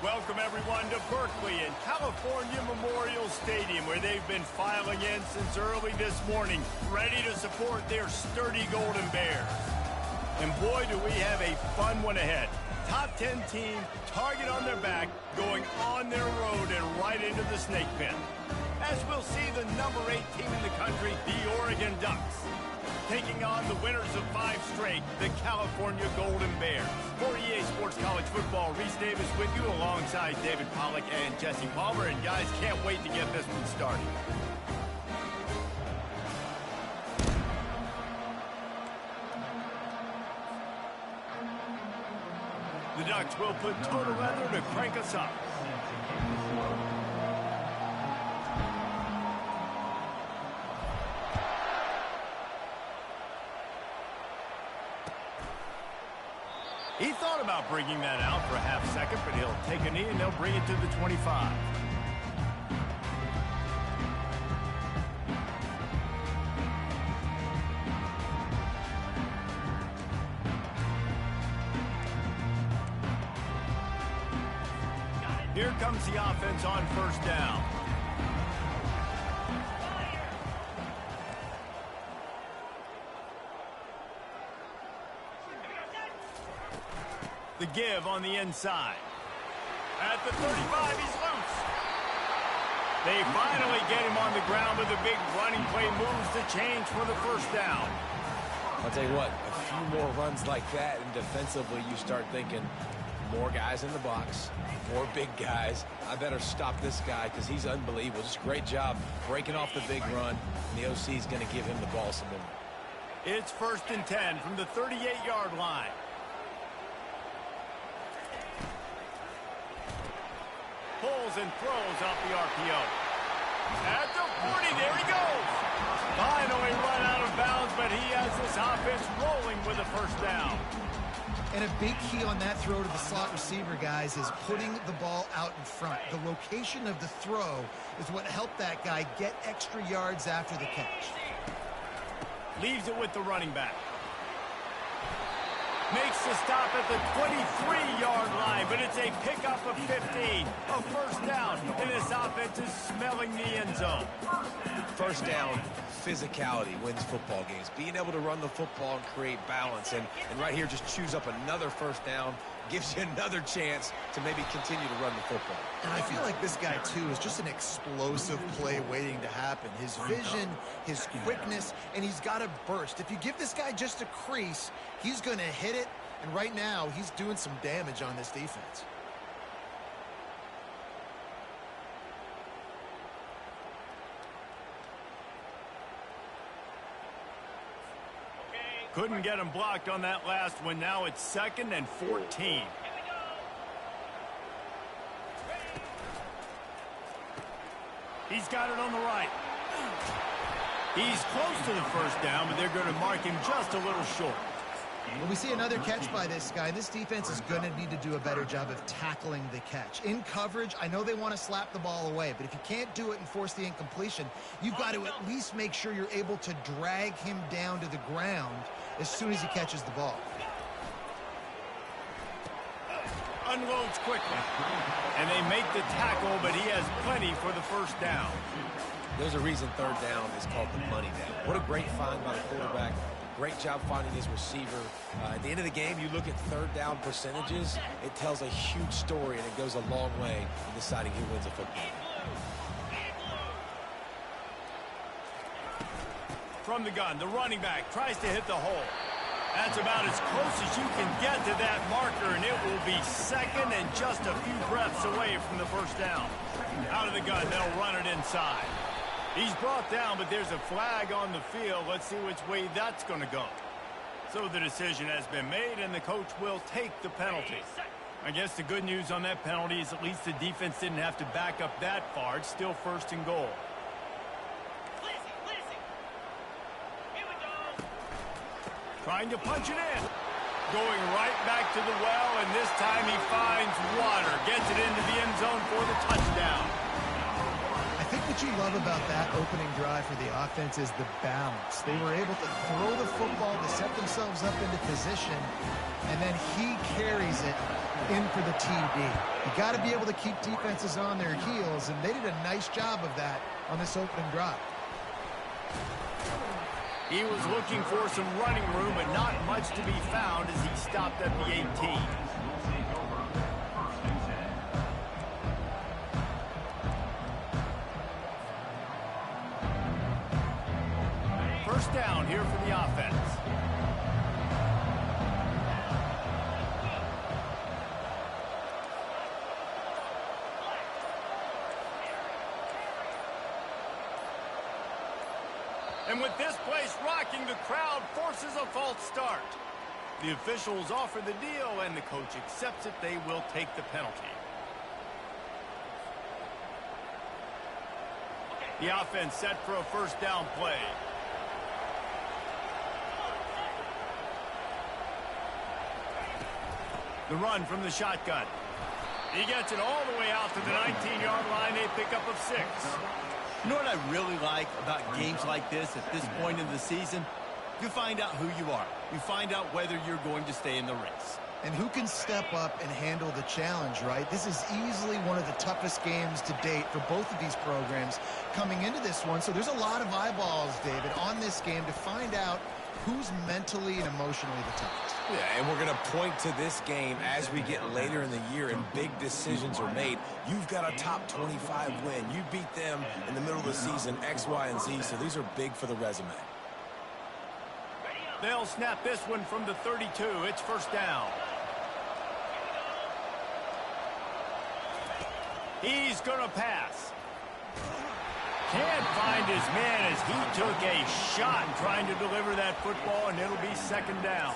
Welcome, everyone, to Berkeley and California Memorial Stadium, where they've been filing in since early this morning, ready to support their sturdy Golden Bears. And boy, do we have a fun one ahead. Top 10 team, target on their back, going on their road and right into the snake pit. As we'll see the number 8 team in the country, the Oregon Ducks, taking on the winners of 5 straight, the California Golden Bears. For EA Sports College Football, Reese Davis with you alongside David Pollack and Jesse Palmer. And guys, can't wait to get this one started. The Ducks will put total leather to crank us up. He thought about bringing that out for a half second, but he'll take a knee and they'll bring it to the 25. Here comes the offense on first down. The give on the inside. At the 35, he's loose. They finally get him on the ground with a big running play, moves the change for the first down. I'll tell you what, a few more runs like that, and defensively you start thinking more guys in the box, more big guys. I better stop this guy because he's unbelievable. Just great job breaking off the big run, and the OC is going to give him the ball some more. It's 1st and 10 from the 38-yard line. Pulls and throws off the RPO. At the 40, there he goes. Finally run out of bounds, but he has this offense rolling with a first down. And a big key on that throw to the slot receiver, guys, is putting the ball out in front. The location of the throw is what helped that guy get extra yards after the catch. Leaves it with the running back. Makes the stop at the 23-yard line, but it's a pickup of 15. A first down, and this offense is smelling the end zone. First down, physicality wins football games. Being able to run the football and create balance. And right here, just choose up another first down, gives you another chance to maybe continue to run the football. And I feel like this guy, too, is just an explosive play waiting to happen. His vision, his quickness, and he's got a burst. If you give this guy just a crease, he's going to hit it. And right now, he's doing some damage on this defense. Couldn't get him blocked on that last one. Now it's 2nd and 14. He's got it on the right. He's close to the first down, but they're going to mark him just a little short. Well, we see another catch by this guy. This defense is going to need to do a better job of tackling the catch. In coverage, I know they want to slap the ball away, but if you can't do it and force the incompletion, you've got to at least make sure you're able to drag him down to the ground as soon as he catches the ball. Unloads quickly. And they make the tackle, but he has plenty for the first down. There's a reason third down is called the money down. What a great find by the quarterback. Great job finding his receiver. At the end of the game, you look at third down percentages. It tells a huge story, and it goes a long way in deciding who wins a football game. From the gun, the running back tries to hit the hole. That's about as close as you can get to that marker, and it will be 2nd and just a few breaths away from the first down. Out of the gun, they'll run it inside. He's brought down, but there's a flag on the field. Let's see which way that's going to go. So the decision has been made, and the coach will take the penalty. I guess the good news on that penalty is at least the defense didn't have to back up that far. It's still 1st and goal. Trying to punch it in. Going right back to the well, and this time he finds water. Gets it into the end zone for the touchdown. I think with what you love about that opening drive for the offense is the balance. They were able to throw the football to set themselves up into position, and then he carries it in for the TD. You got to be able to keep defenses on their heels, and they did a nice job of that on this opening drive. He was looking for some running room, but not much to be found as he stopped at the 18. First down here for the offense. And with this place rocking, the crowd forces a false start. The officials offer the deal, and the coach accepts it. They will take the penalty. The offense set for a first down play. The run from the shotgun. He gets it all the way out to the 19-yard line. They pick up of 6. You know what I really like about games like this at this point in the season? You find out who you are. You find out whether you're going to stay in the race. And who can step up and handle the challenge, right? This is easily one of the toughest games to date for both of these programs coming into this one. So there's a lot of eyeballs, David, on this game to find out who's mentally and emotionally the toughest. Yeah, and we're going to point to this game as we get later in the year and big decisions are made. You've got a top 25 win. You beat them in the middle of the season, X, Y, and Z, so these are big for the resume. They'll snap this one from the 32. It's first down. He's going to pass. Can't find his man as he took a shot trying to deliver that football, and it'll be second down.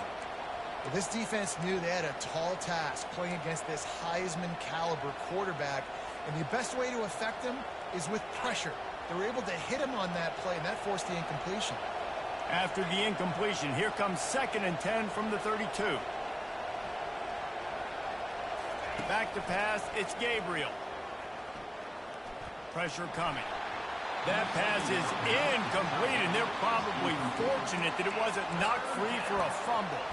Well, this defense knew they had a tall task playing against this Heisman caliber quarterback, and the best way to affect him is with pressure. They were able to hit him on that play, and that forced the incompletion. After the incompletion, here comes 2nd and 10 from the 32. Back to pass, it's Gabriel. Pressure coming. That pass is incomplete, and they're probably fortunate that it wasn't knocked free for a fumble.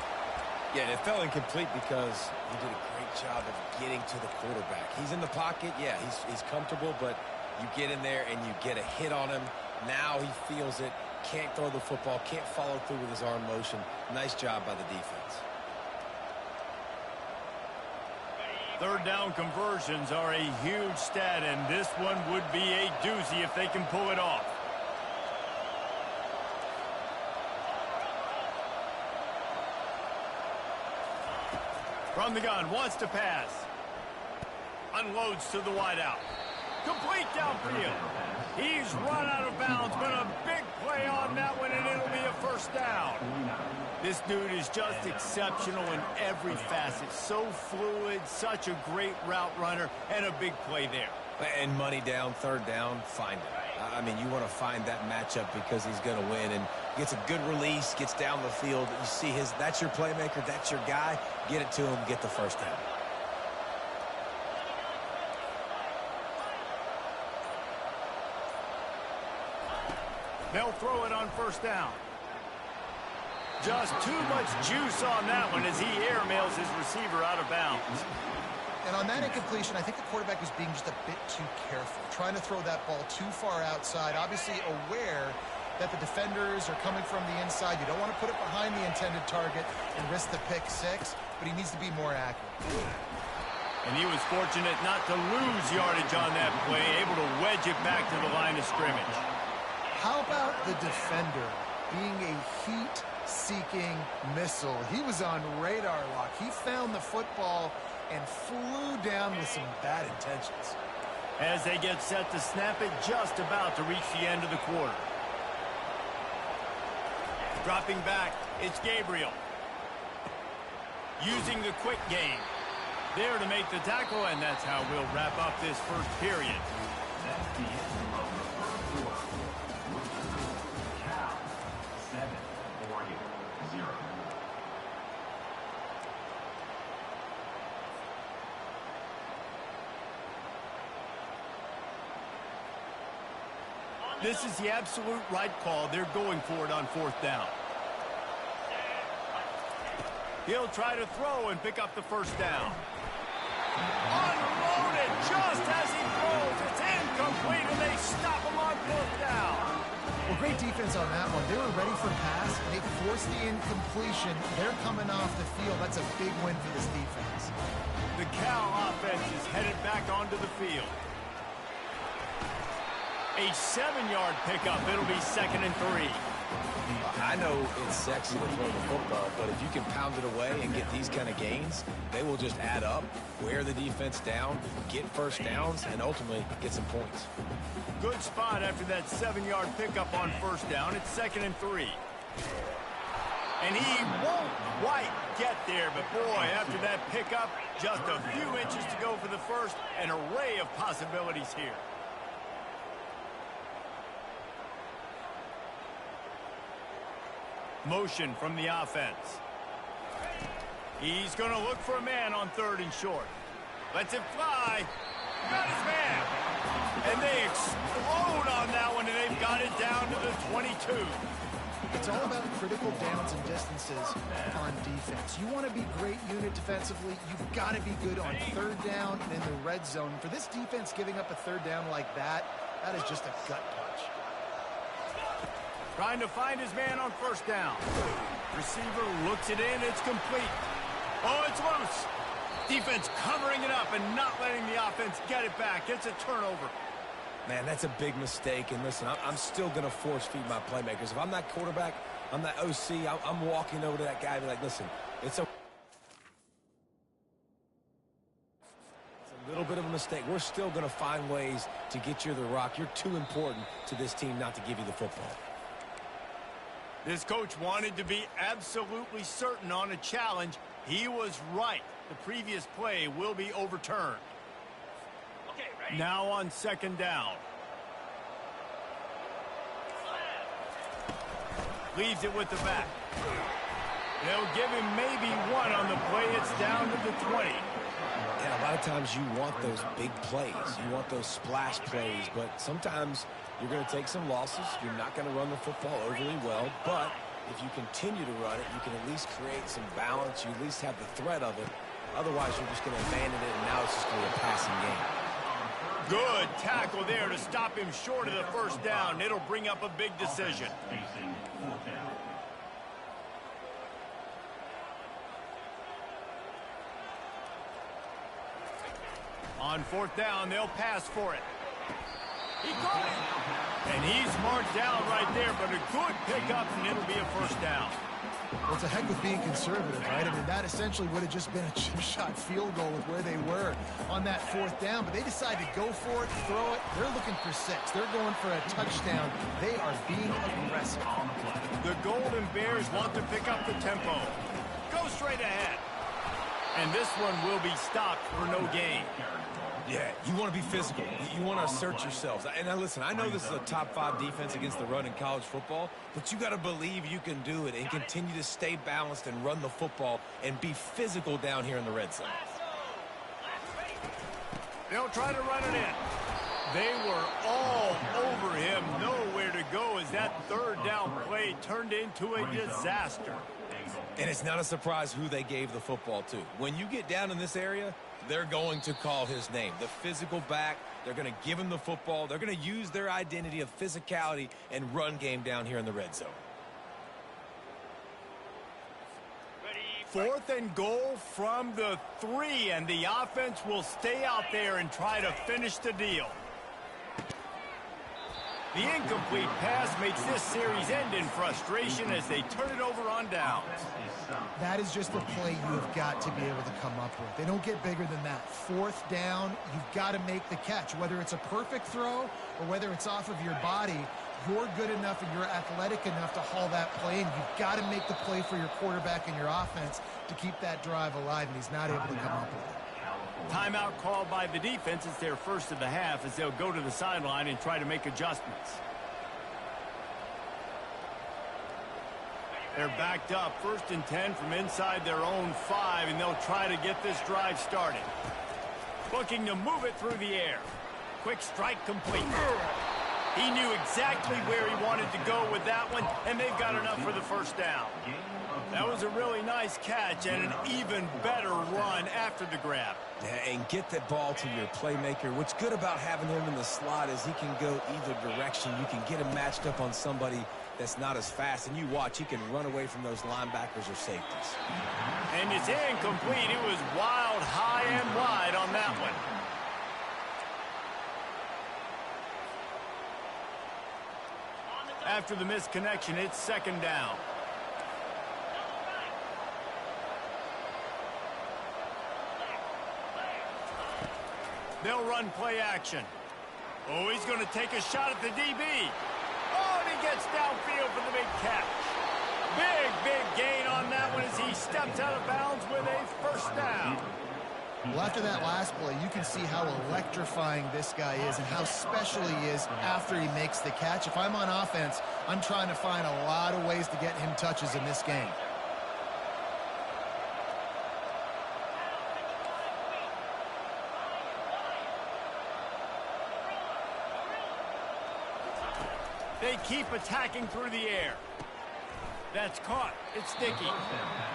Yeah, and it fell incomplete because he did a great job of getting to the quarterback. He's in the pocket, yeah, he's comfortable, but you get in there and you get a hit on him. Now he feels it, can't throw the football, can't follow through with his arm motion. Nice job by the defense. Third down conversions are a huge stat, and this one would be a doozy if they can pull it off. From the gun, wants to pass. Unloads to the wideout. Complete downfield. He's run out of bounds, but a big play on that one, and it'll be a first down. This dude is just exceptional in every facet. So fluid, such a great route runner, and a big play there. And money down, third down, find it. I mean, you want to find that matchup because he's going to win, and gets a good release, gets down the field. You see that's your playmaker, that's your guy. Get it to him, get the first down. They'll throw it on first down. Just too much juice on that one as he airmails his receiver out of bounds. And on that incompletion, I think the quarterback was being just a bit too careful, trying to throw that ball too far outside, obviously aware that the defenders are coming from the inside. You don't want to put it behind the intended target and risk the pick six, but he needs to be more accurate. And he was fortunate not to lose yardage on that play, able to wedge it back to the line of scrimmage. How about the defender being a heat-seeking missile? He was on radar lock. He found the football and flew down with some bad intentions. As they get set to snap it, just about to reach the end of the quarter. Dropping back, it's Gabriel. Using the quick game. There to make the tackle, and that's how we'll wrap up this first period. This is the absolute right call. They're going for it on 4th down. He'll try to throw and pick up the 1st down. Unloaded just as he throws. It's incomplete, and they stop him on 4th down. Well, great defense on that one. They were ready for pass. They forced the incompletion. They're coming off the field. That's a big win for this defense. The Cal offense is headed back onto the field. A 7-yard pickup. It'll be 2nd and 3. I know it's sexy to throw the football, but if you can pound it away and get these kind of gains, they will just add up, wear the defense down, get 1st downs, and ultimately get some points. Good spot after that 7-yard pickup on 1st down. It's 2nd and 3. And he won't quite get there, but boy, after that pickup, just a few inches to go for the 1st. An array of possibilities here. Motion from the offense. He's going to look for a man on 3rd and short. Lets it fly. Got his man. And they explode on that one, and they've got it down to the 22. It's all about critical downs and distances on defense. You want to be great unit defensively. You've got to be good on 3rd down and in the red zone. For this defense giving up a 3rd down like that, that is just a gut punch. Trying to find his man on 1st down. Receiver looks it in. It's complete. Oh, it's loose. Defense covering it up and not letting the offense get it back. It's a turnover. Man, that's a big mistake. And listen, I'm still going to force feed my playmakers. If I'm that quarterback, I'm that OC, I'm walking over to that guy and be like, listen, it's a little bit of a mistake. We're still going to find ways to get you the rock. You're too important to this team not to give you the football. This coach wanted to be absolutely certain on a challenge. He was right. The previous play will be overturned. Okay, ready? Now on 2nd down. Leaves it with the back. They'll give him maybe 1 on the play. It's down to the 20. And a lot of times you want those big plays. You want those splash plays. But sometimes you're going to take some losses. You're not going to run the football overly well. But if you continue to run it, you can at least create some balance. You at least have the threat of it. Otherwise, you're just going to abandon it, and now it's just going to be a passing game. Good tackle there to stop him short of the 1st down. It'll bring up a big decision. On 4th down, they'll pass for it. He caught it. And he's marked down right there, but a good pickup, and it'll be a 1st down. Well, it's a heck with being conservative, right? I mean, that essentially would have just been a chip shot field goal with where they were on that 4th down, but they decided to go for it, throw it. They're looking for 6. They're going for a touchdown. They are being aggressive. The Golden Bears want to pick up the tempo. Go straight ahead. And this one will be stopped for no gain. Yeah, you want to be physical. You want to assert yourselves. And now listen, I know this is a top 5 defense against the run in college football, but you got to believe you can do it and continue to stay balanced and run the football and be physical down here in the red zone. They'll try to run it in. They were all over him. Nowhere to go as that 3rd down play turned into a disaster. And it's not a surprise who they gave the football to. When you get down in this area, they're going to call his name. The physical back, they're going to give him the football. They're going to use their identity of physicality and run game down here in the red zone. 4th and goal from the 3, and the offense will stay out there and try to finish the deal. The incomplete pass makes this series end in frustration as they turn it over on downs. That is just a play you have got to be able to come up with. They don't get bigger than that. 4th down, you've got to make the catch. Whether it's a perfect throw or whether it's off of your body, you're good enough and you're athletic enough to haul that play, and you've got to make the play for your quarterback and your offense to keep that drive alive, and he's not able to come up with it. Timeout called by the defense. It's their first of the half as they'll go to the sideline and try to make adjustments. They're backed up, 1st and 10 from inside their own 5, and they'll try to get this drive started. Looking to move it through the air. Quick strike complete. He knew exactly where he wanted to go with that one, and they've got enough for the first down. That was a really nice catch and an even better run after the grab. Yeah, and get that ball to your playmaker. What's good about having him in the slot is he can go either direction. You can get him matched up on somebody that's not as fast, and you watch, he can run away from those linebackers or safeties. And it's incomplete. It was wild, high and wide on that one. After the misconnection, it's second down. They'll run play action. Oh, he's going to take a shot at the DB. Oh, and he gets downfield for the big catch. Big gain on that one as he steps out of bounds with a first down. Well, after that last play, you can see how electrifying this guy is and how special he is after he makes the catch. If I'm on offense, I'm trying to find a lot of ways to get him touches in this game. They keep attacking through the air. That's caught. It's sticky.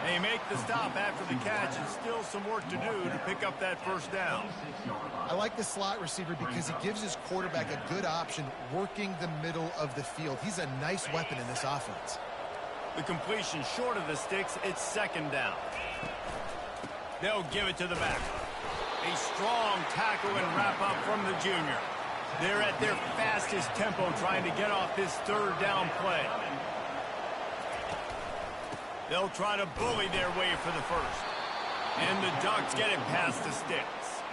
They make the stop after the catch, and still some work to do to pick up that first down. I like the slot receiver because he gives his quarterback a good option working the middle of the field. He's a nice weapon in this offense. The completion short of the sticks. It's second down. They'll give it to the back. A strong tackle and wrap up from the junior. They're at their fastest tempo trying to get off this third down play. They'll try to bully their way for the first. And the Ducks get it past the sticks.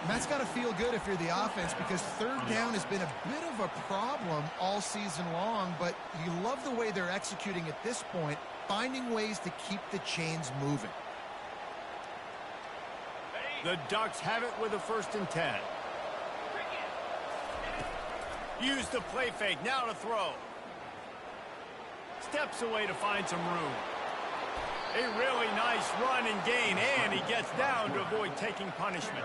And that's got to feel good if you're the offense because third down has been a bit of a problem all season long, but you love the way they're executing at this point, finding ways to keep the chains moving. The Ducks have it with a 1st and 10. Use the play fake, now to throw. Steps away to find some room. A really nice run and gain, and he gets down to avoid taking punishment.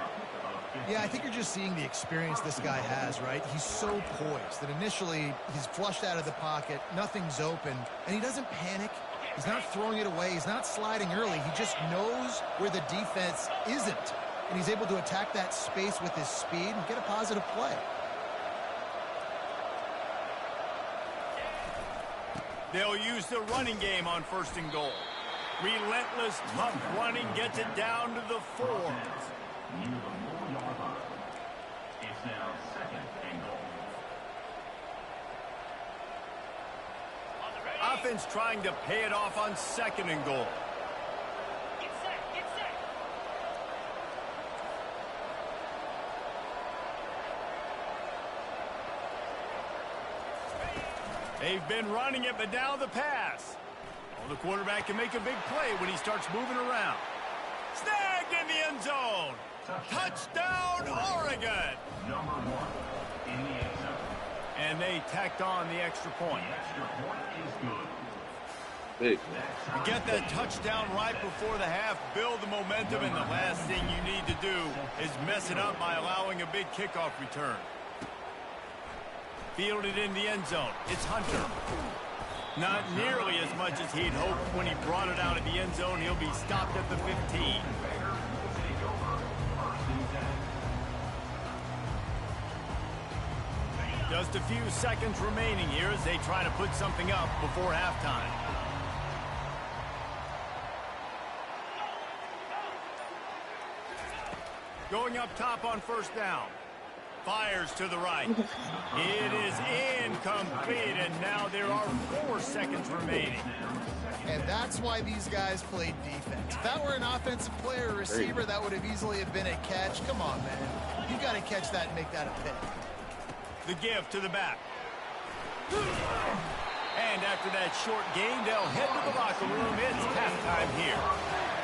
Yeah, I think you're just seeing the experience this guy has, right? He's so poised that initially he's flushed out of the pocket, nothing's open, and he doesn't panic. He's not throwing it away. He's not sliding early. He just knows where the defense isn't, and he's able to attack that space with his speed and get a positive play. They'll use the running game on 1st and goal. Relentless, tough running gets it down to the 4. It's now 2nd and goal. Offense trying to pay it off on 2nd and goal. Get set. They've been running it, but now the pass. Well, the quarterback can make a big play when he starts moving around. Snagged in the end zone. Touchdown, Oregon. Number 1 in the end zone. And they tacked on the extra point. The extra point is good. Big. You get that touchdown right before the half, build the momentum, and the last thing you need to do is mess it up by allowing a big kickoff return. Fielded in the end zone. It's Hunter. Not nearly as much as he'd hoped when he brought it out of the end zone. He'll be stopped at the 15. Just a few seconds remaining here as they try to put something up before halftime. Going up top on 1st down. Fires to the right. It is incomplete, and now there are 4 seconds remaining. And that's why these guys played defense. If that were an offensive player or receiver, that would have easily have been a catch. Come on, man. You got to catch that and make that a pick. The give to the back. And after that short gain, they'll head to the locker room. It's halftime here.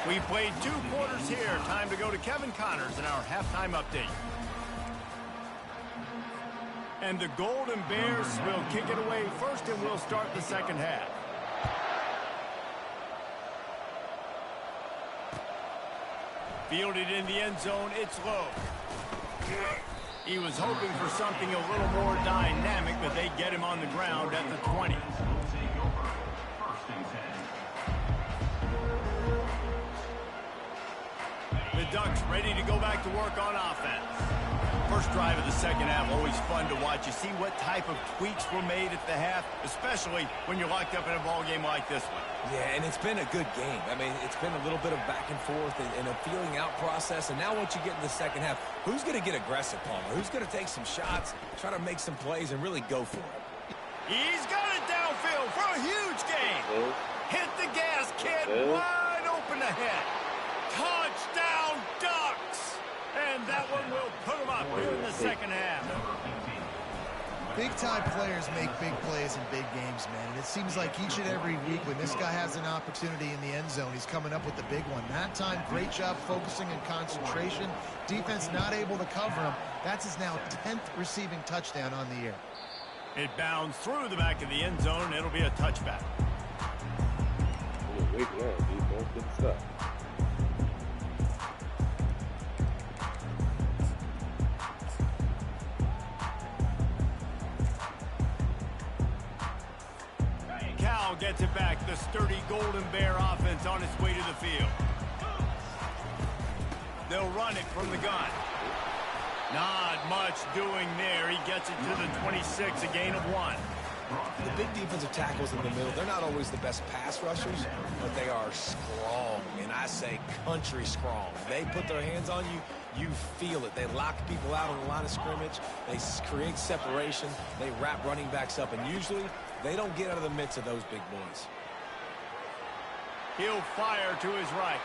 We played 2 quarters here. Time to go to Kevin Connors in our halftime update. And the Golden Bears will kick it away first, and we'll start the second half. Fielded in the end zone, it's low. He was hoping for something a little more dynamic, but they get him on the ground at the 20. The Ducks ready to go back to work on offense. First drive of the second half, always fun to watch. You see what type of tweaks were made at the half, especially when you're locked up in a ball game like this one. Yeah, and it's been a good game. I mean, it's been a little bit of back and forth and a feeling out process. And now once you get in the second half, who's going to get aggressive, Palmer? Who's going to take some shots, try to make some plays, and really go for it? He's got it downfield for a huge gain. Hit the gas, kid. Wide open ahead. Touchdown, Ducks! And that one will put them up here in the second half. Big-time players make big plays in big games, man. And it seems like each and every week when this guy has an opportunity in the end zone, he's coming up with the big one. That time, great job focusing and concentration. Defense not able to cover him. That's his now 10th receiving touchdown on the year. It bounds through the back of the end zone. It'll be a touchback. Wait, defense good stuff. Cal gets it back. The sturdy Golden Bear offense on its way to the field. They'll run it from the gun. Not much doing there. He gets it to the 26, a gain of 1. The big defensive tackles in the middle, they're not always the best pass rushers, but they are strong, and I say country strong. They put their hands on you, you feel it. They lock people out on the line of scrimmage. They create separation. They wrap running backs up, and usually they don't get out of the midst of those big boys. He'll fire to his right.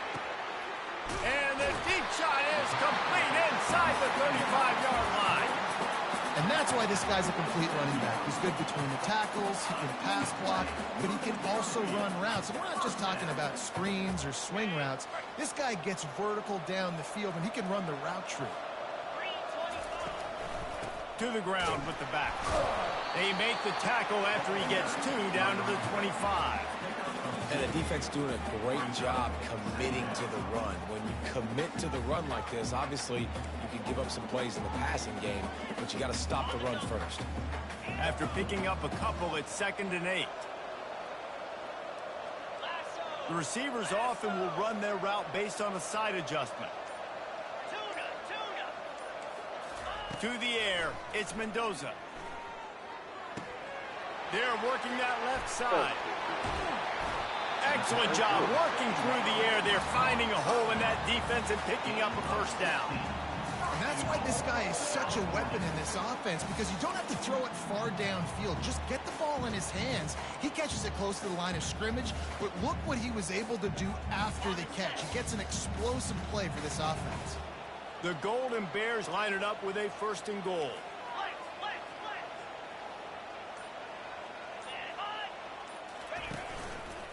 And the deep shot is complete inside the 35-yard line. And that's why this guy's a complete running back. He's good between the tackles, he can pass block, but he can also run routes. And we're not just talking about screens or swing routes. This guy gets vertical down the field, and he can run the route tree. To the ground with the back. They make the tackle after he gets 2 down to the 25. And the defense doing a great job committing to the run. When you commit to the run like this, obviously you can give up some plays in the passing game, but you got to stop the run first. After picking up a couple, it's 2nd and 8. The receivers often will run their route based on a side adjustment. To the air, it's Mendoza. They're working that left side. Excellent job working through the air. They're finding a hole in that defense and picking up a first down. And that's why this guy is such a weapon in this offense, because you don't have to throw it far downfield. Just get the ball in his hands. He catches it close to the line of scrimmage, but look what he was able to do after the catch. He gets an explosive play for this offense. The Golden Bears line it up with a 1st and goal.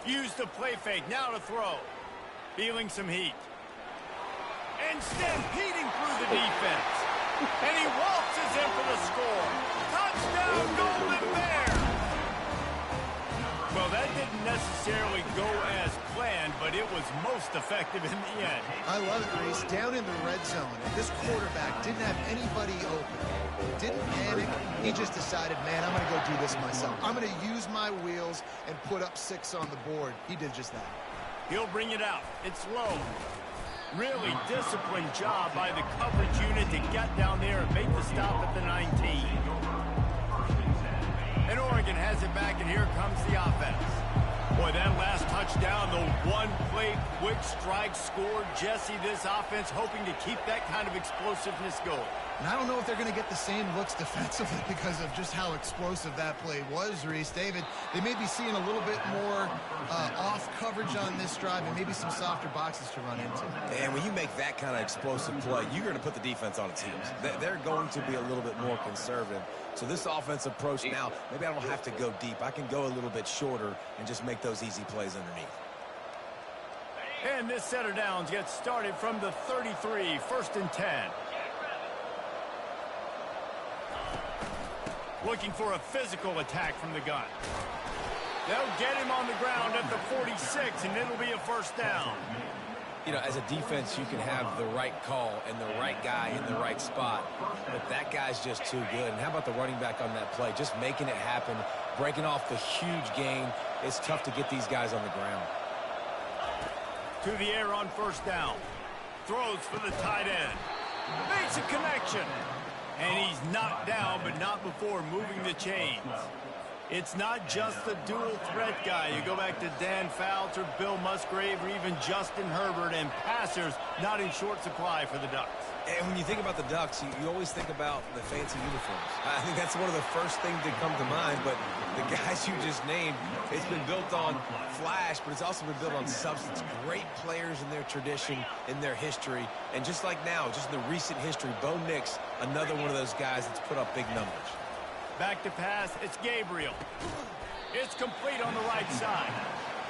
Use the play fake, now to throw. Feeling some heat. And stampeding through the defense. And he waltzes in for the score. Touchdown, Golden Bears! Well, that didn't necessarily go as planned, but it was most effective in the end. I love it, Reese. Down in the red zone, this quarterback didn't have anybody open. Didn't panic. He just decided, man, I'm going to go do this myself. I'm going to use my wheels and put up 6 on the board. He did just that. He'll bring it out. It's low. Really disciplined job by the coverage unit to get down there and make the stop at the 19. And Oregon has it back, and here comes the offense. Boy, that last touchdown, the one-play quick strike scored. Jesse, this offense hoping to keep that kind of explosiveness going. And I don't know if they're going to get the same looks defensively because of just how explosive that play was, Reese. David, they may be seeing a little bit more off coverage on this drive and maybe some softer boxes to run into. And when you make that kind of explosive play, you're going to put the defense on its heels. They're going to be a little bit more conservative. So this offensive approach now, maybe I don't have to go deep. I can go a little bit shorter and just make those easy plays underneath. And this set of downs gets started from the 33, 1st and 10. Looking for a physical attack from the gun. They'll get him on the ground at the 46, and it'll be a 1st down. You know, as a defense, you can have the right call and the right guy in the right spot, but that guy's just too good. And how about the running back on that play? Just making it happen, breaking off the huge gain. It's tough to get these guys on the ground. To the air on first down. Throws for the tight end. Makes a connection. And he's knocked down, but not before moving the chains. It's not just the dual threat guy. You go back to Dan Fouts or Bill Musgrave or even Justin Herbert, and passers not in short supply for the Ducks. And when you think about the Ducks, you always think about the fancy uniforms. I think that's one of the first things that come to mind, but the guys you just named, it's been built on flash, but it's also been built on substance. Great players in their tradition, in their history, and just like now, just in the recent history, Bo Nix, another one of those guys that's put up big numbers. Back to pass, it's Gabriel. It's complete on the right side.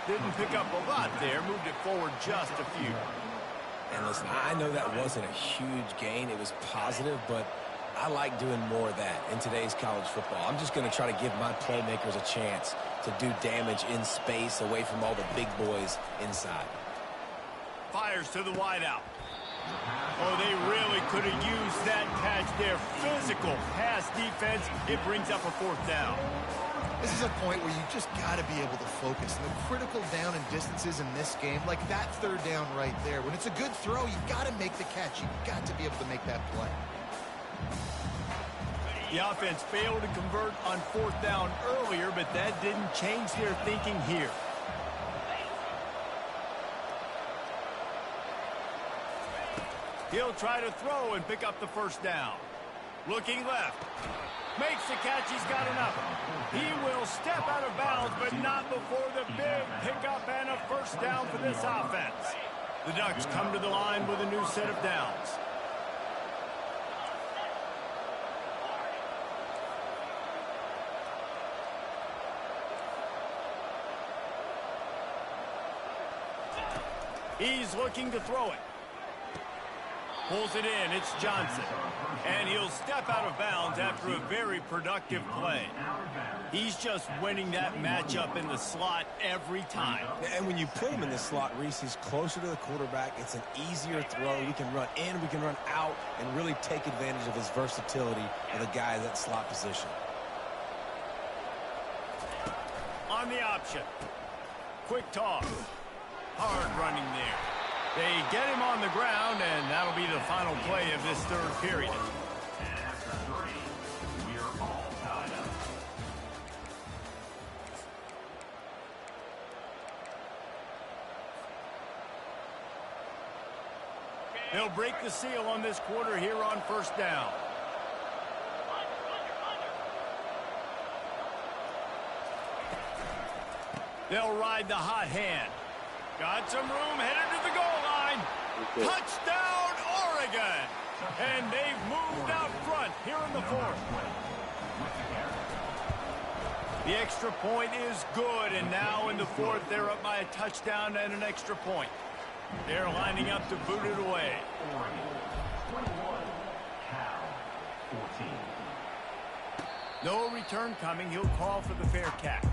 Didn't pick up a lot there, moved it forward just a few. And listen, I know that wasn't a huge gain. It was positive, but I like doing more of that in today's college football. I'm just going to try to give my playmakers a chance to do damage in space away from all the big boys inside. Fires to the wideout. Oh, they really could have used that catch there. Physical pass defense. It brings up a fourth down. This is a point where you just got to be able to focus. And the critical down and distances in this game, like that third down right there, when it's a good throw, you got to make the catch. You've got to be able to make that play. The offense failed to convert on fourth down earlier, but that didn't change their thinking here. He'll try to throw and pick up the first down. Looking left. Makes the catch. He's got enough. He will step out of bounds, but not before the big pickup and a first down for this offense. The Ducks come to the line with a new set of downs. He's looking to throw it. Pulls it in. It's Johnson. And he'll step out of bounds after a very productive play. He's just winning that matchup in the slot every time. And when you put him in the slot, Reese, he's closer to the quarterback. It's an easier throw. We can run in, we can run out, and really take advantage of his versatility of the guy in that slot position. On the option. Quick toss. Hard running there. They get him on the ground, and that'll be the final play of this third period. And after 3, we are all tied up. They'll break the seal on this quarter here on first down. They'll ride the hot hand. Got some room, headed to the goal line. Touchdown, Oregon. And they've moved out front here in the fourth. The extra point is good, and now in the fourth, they're up by a touchdown and an extra point. They're lining up to boot it away. Oregon, 21. Cal, 14. No return coming. He'll call for the fair catch.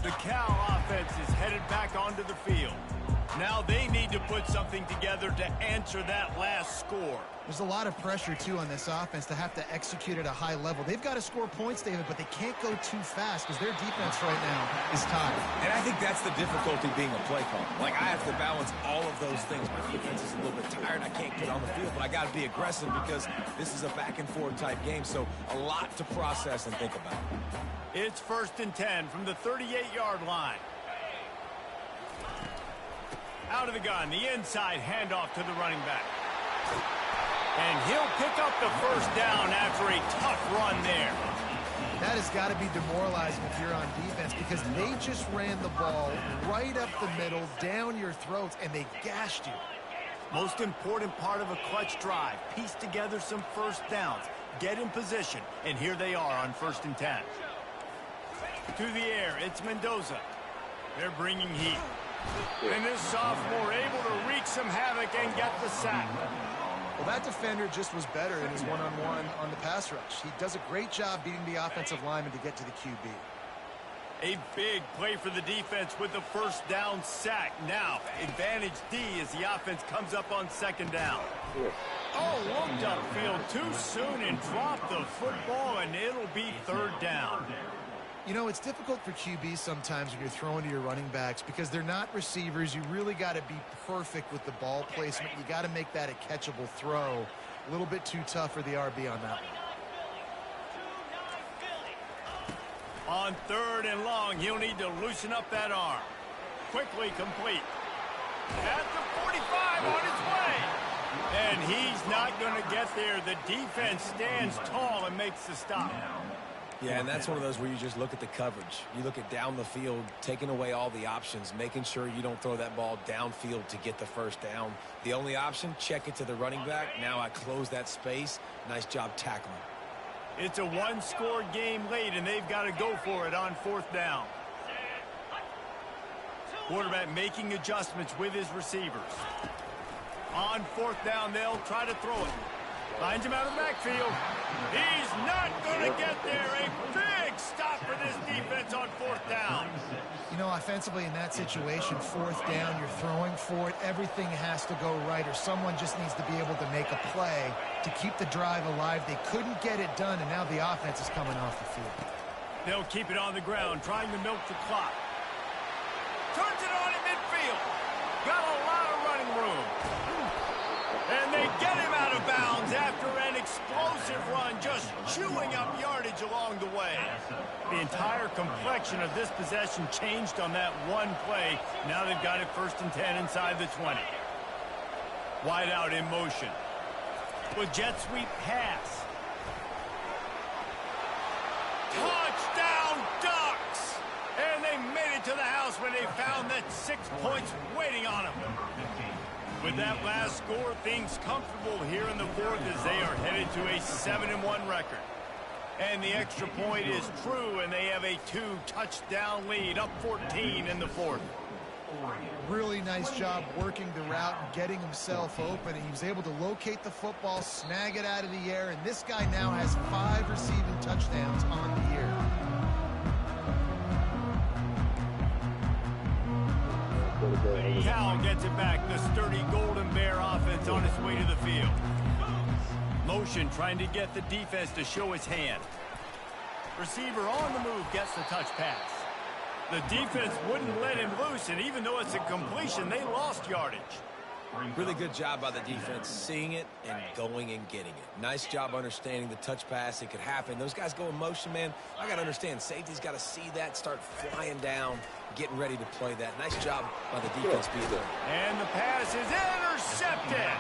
The Cal offense is headed back onto the field. Now they need to put something together to answer that last score. There's a lot of pressure, too, on this offense to have to execute at a high level. They've got to score points, David, but they can't go too fast because their defense right now is tired. And I think that's the difficulty being a play caller. Like, I have to balance all of those things. My defense is a little bit tired. I can't get on the field, but I got to be aggressive because this is a back-and-forth type game, so a lot to process and think about. It's 1st and 10 from the 38-yard line. Out of the gun, the inside handoff to the running back. And he'll pick up the first down after a tough run there. That has got to be demoralizing if you're on defense because they just ran the ball right up the middle, down your throats, and they gashed you. Most important part of a clutch drive. Piece together some first downs. Get in position. And here they are on 1st and 10. To the air, it's Mendoza. They're bringing heat. And this sophomore able to wreak some havoc and get the sack. Well, that defender just was better in his one-on-one on the pass rush. He does a great job beating the offensive lineman to get to the QB. A big play for the defense with the first down sack. Now, advantage D as the offense comes up on second down. Oh, looked upfield too soon and dropped the football, and it'll be third down. You know, it's difficult for QBs sometimes when you're throwing to your running backs because they're not receivers. You really got to be perfect with the ball placement. You got to make that a catchable throw. A little bit too tough for the RB on that one. On third and long, he'll need to loosen up that arm. Quickly complete. At the 45 on his way. And he's not going to get there. The defense stands tall and makes the stop. Yeah, and that's one of those where you just look at the coverage. You look at down the field, taking away all the options, making sure you don't throw that ball downfield to get the first down. The only option, check it to the running back. Now I close that space. Nice job tackling. It's a one-score game late, and they've got to go for it on fourth down. Quarterback making adjustments with his receivers. On fourth down, they'll try to throw it. Finds him out of the backfield. He's not going to get there. A big stop for this defense on fourth down. You know, offensively in that situation, fourth down, you're throwing for it. Everything has to go right, or someone just needs to be able to make a play to keep the drive alive. They couldn't get it done, and now the offense is coming off the field. They'll keep it on the ground, trying to milk the clock. Turns it on in midfield. Got a lot of running room. And they get him out of bounds after an explosive run, just chewing up yardage along the way. The entire complexion of this possession changed on that one play. Now they've got it 1st and 10 inside the 20. Wide out in motion. With jet sweep pass. Touchdown Ducks! And they made it to the house when they found that 6 points waiting on them. With that last score, things comfortable here in the fourth as they are headed to a 7-1 record. And the extra point is true, and they have a 2-touchdown lead, up 14 in the fourth. Really nice job working the route and getting himself open. He was able to locate the football, snag it out of the air, and this guy now has 5 receiving touchdowns on the year. Cal gets it back. The sturdy Golden Bear offense on its way to the field. Motion trying to get the defense to show his hand. Receiver on the move gets the touch pass. The defense wouldn't let him loose, and even though it's a completion, they lost yardage. Really good job by the defense, seeing it and going and getting it. Nice job understanding the touch pass. It could happen. Those guys go in motion, man. I got to understand, safety's got to see that, start flying down, getting ready to play that. Nice job by the defense being there. And the pass is intercepted.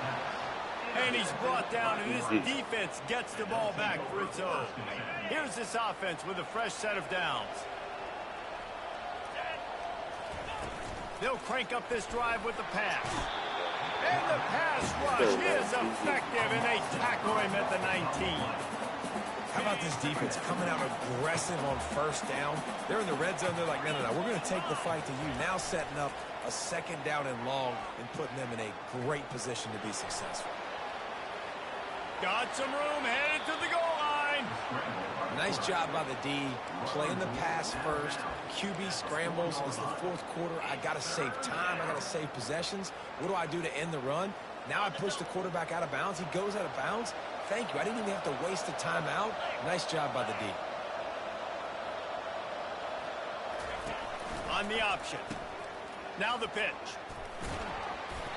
And he's brought down, and this defense gets the ball back for its own. Here's this offense with a fresh set of downs. They'll crank up this drive with the pass. And the pass rush is effective, and they tackle him at the 19. How about this defense coming out aggressive on first down? They're in the red zone. They're like, no, we're going to take the fight to you. Now setting up a 2nd down and long and putting them in a great position to be successful. Got some room, headed to the goal line. Nice job by the D, playing the pass first. QB scrambles. It's the 4th quarter. I got to save time. I got to save possessions. What do I do to end the run? Now I push the quarterback out of bounds. He goes out of bounds. Thank you. I didn't even have to waste a timeout. Nice job by the D. On the option. Now the pitch.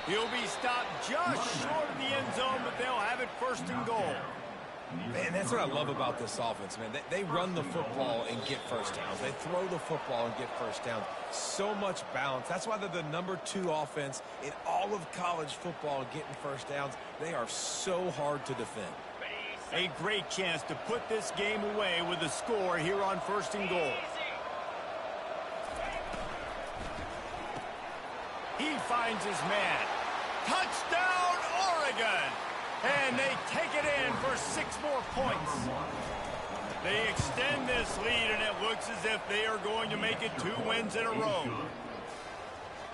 He'll be stopped just short of the end zone, but they'll have it 1st and goal. Man, that's what I love about this offense, man. They run the football and get first downs. They throw the football and get first downs. So much balance. That's why they're the #2 offense in all of college football and getting first downs. They are so hard to defend. A great chance to put this game away with a score here on 1st and goal. He finds his man. Touchdown, Oregon! And they take it in for 6 more points. They extend this lead, and it looks as if they are going to make it 2 wins in a row.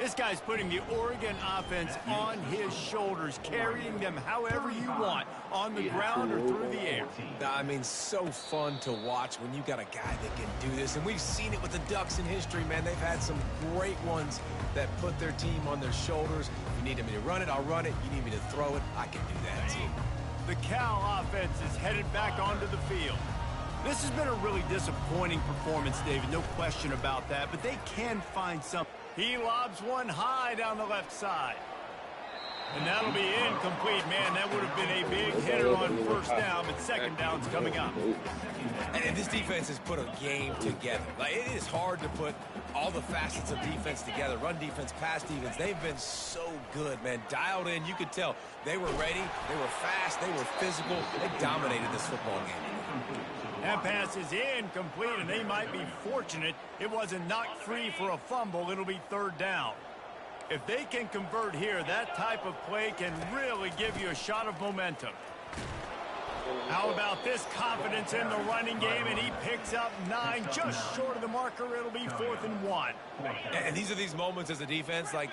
This guy's putting the Oregon offense on his shoulders, carrying them however you want, on the ground or through the air. I mean, so fun to watch when you got a guy that can do this. And we've seen it with the Ducks in history, man. They've had some great ones that put their team on their shoulders. You need me to run it, I'll run it. You need me to throw it, I can do that too. The Cal offense is headed back onto the field. This has been a really disappointing performance, David, no question about that, but they can find something. He lobs one high down the left side. And that'll be incomplete, man. That would have been a big hitter on first down, but second down's coming up. And this defense has put a game together. Like, it is hard to put all the facets of defense together. Run defense, pass defense. They've been so good, man. Dialed in. You could tell they were ready. They were fast. They were physical. They dominated this football game. That pass is incomplete, and they might be fortunate it wasn't knocked free for a fumble. It'll be third down. If they can convert here, that type of play can really give you a shot of momentum. How about this confidence in the running game, and he picks up 9, just short of the marker. It'll be 4th and 1. And these are these moments as a defense, like,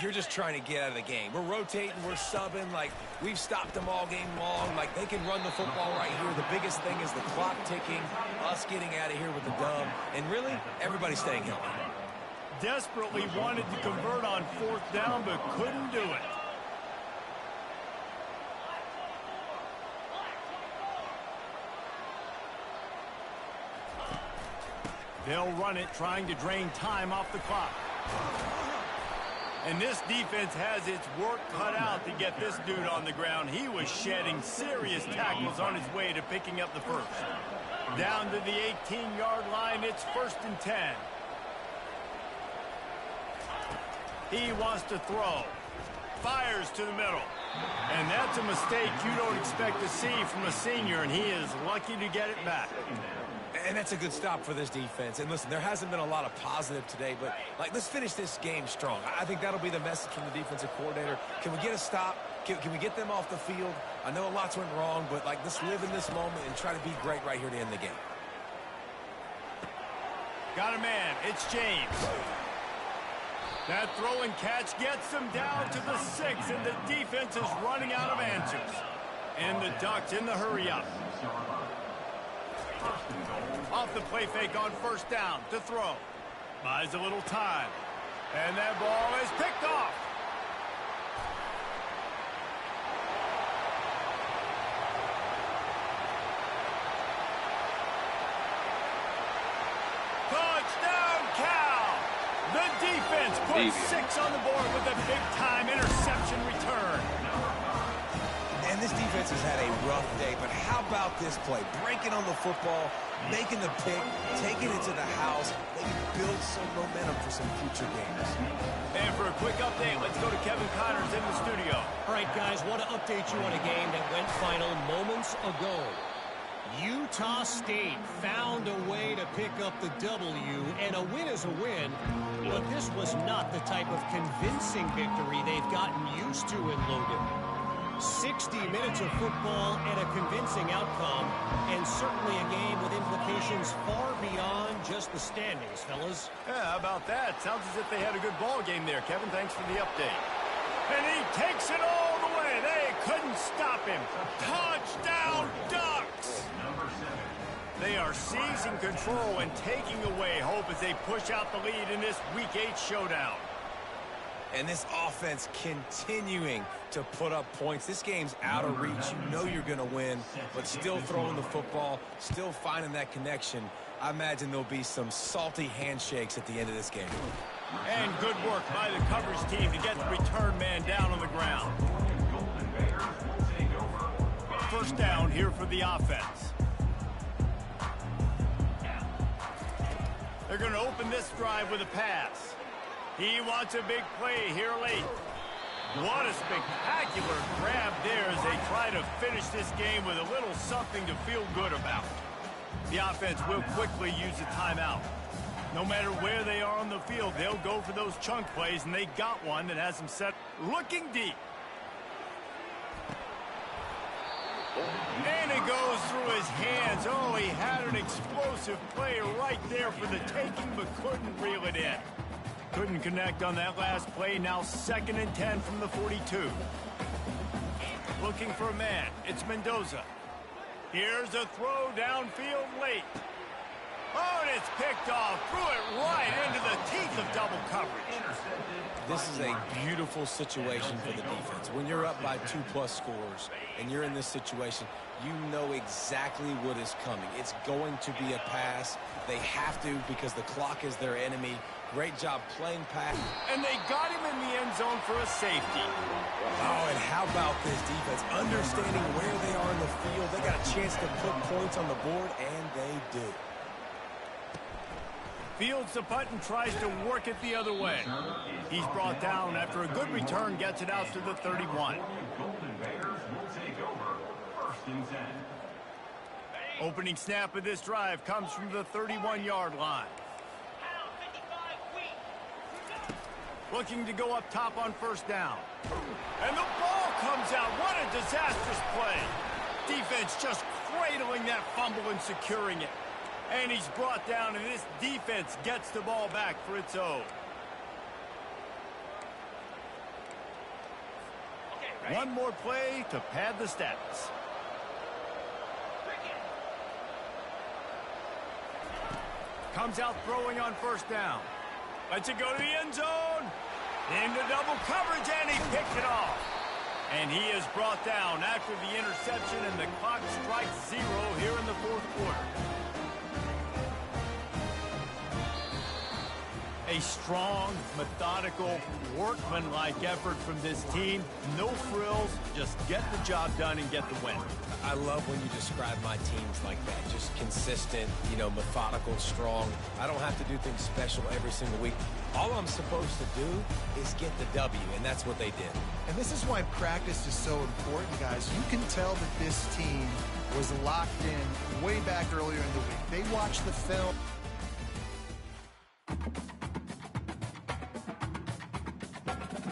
you're just trying to get out of the game. We're rotating, we're subbing, like, we've stopped them all game long. Like, they can run the football right here. The biggest thing is the clock ticking, us getting out of here with the dub, and really, everybody staying healthy. Desperately wanted to convert on 4th down, but couldn't do it. They'll run it, trying to drain time off the clock. And this defense has its work cut out to get this dude on the ground. He was shedding serious tackles on his way to picking up the first. Down to the 18-yard line, it's 1st and 10. He wants to throw. Fires to the middle. And that's a mistake you don't expect to see from a senior, and he is lucky to get it back. And that's a good stop for this defense. And listen, there hasn't been a lot of positive today, but, like, let's finish this game strong. I think that'll be the message from the defensive coordinator. Can we get a stop? Can we get them off the field? I know lots went wrong, but, like, let's live in this moment and try to be great right here to end the game. Got a man. It's James. That throw and catch gets them down to the 6, and the defense is running out of answers. And the Ducks in the hurry-up. Off the play fake on 1st down to throw. Buys a little time. And that ball is picked off. Touchdown, Cal! The defense puts 6 on the board with a big-time interception return. And this defense has had a rough day, but how about this play? Breaking on the football, making the pick, taking it to the house. They can build some momentum for some future games. And for a quick update, let's go to Kevin Connors in the studio. All right, guys, want to update you on a game that went final moments ago. Utah State found a way to pick up the W, and a win is a win, but this was not the type of convincing victory they've gotten used to in Logan. 60 minutes of football and a convincing outcome, and certainly a game with implications far beyond just the standings, fellas. Yeah, how about that? Sounds as if they had a good ball game there, Kevin. Thanks for the update. And he takes it all the way. They couldn't stop him. Touchdown, Ducks! They are seizing control and taking away hope as they push out the lead in this Week 8 showdown. And this offense continuing to put up points. This game's out of reach. You know you're going to win, but still throwing the football, still finding that connection. I imagine there'll be some salty handshakes at the end of this game. And good work by the coverage team to get the return man down on the ground. 1st down here for the offense. They're going to open this drive with a pass. He wants a big play here late. What a spectacular grab there as they try to finish this game with a little something to feel good about. The offense will quickly use a timeout. No matter where they are on the field, they'll go for those chunk plays, and they got one that has them set looking deep. And it goes through his hands. Oh, he had an explosive play right there for the taking, but couldn't reel it in. Couldn't connect on that last play. Now 2nd and 10 from the 42. Looking for a man. It's Mendoza. Here's a throw downfield late. Oh, and it's picked off. Threw it right into the teeth of double coverage. This is a beautiful situation for the defense. When you're up by 2+ scores and you're in this situation, you know exactly what is coming. It's going to be a pass. They have to because the clock is their enemy. Great job playing pass. And they got him in the end zone for a safety. Oh, and how about this defense? Understanding where they are in the field. They got a chance to put points on the board, and they do. Fields the punt and tries to work it the other way. He's brought down after a good return, gets it out to the 31. Opening snap of this drive comes from the 31-yard line. Looking to go up top on 1st down. And the ball comes out. What a disastrous play. Defense just cradling that fumble and securing it. And he's brought down, and this defense gets the ball back for its own. One more play to pad the stats. Comes out throwing on 1st down. Lets it go to the end zone. Into double coverage, and he picked it off. And he is brought down after the interception, and the clock strikes 0 here in the 4th quarter. A strong, methodical, workmanlike effort from this team. No frills, just get the job done and get the win. I love when you describe my teams like that. Just consistent, methodical, strong. I don't have to do things special every single week. All I'm supposed to do is get the W, and that's what they did. And this is why practice is so important, guys. You can tell that this team was locked in way back earlier in the week. They watched the film.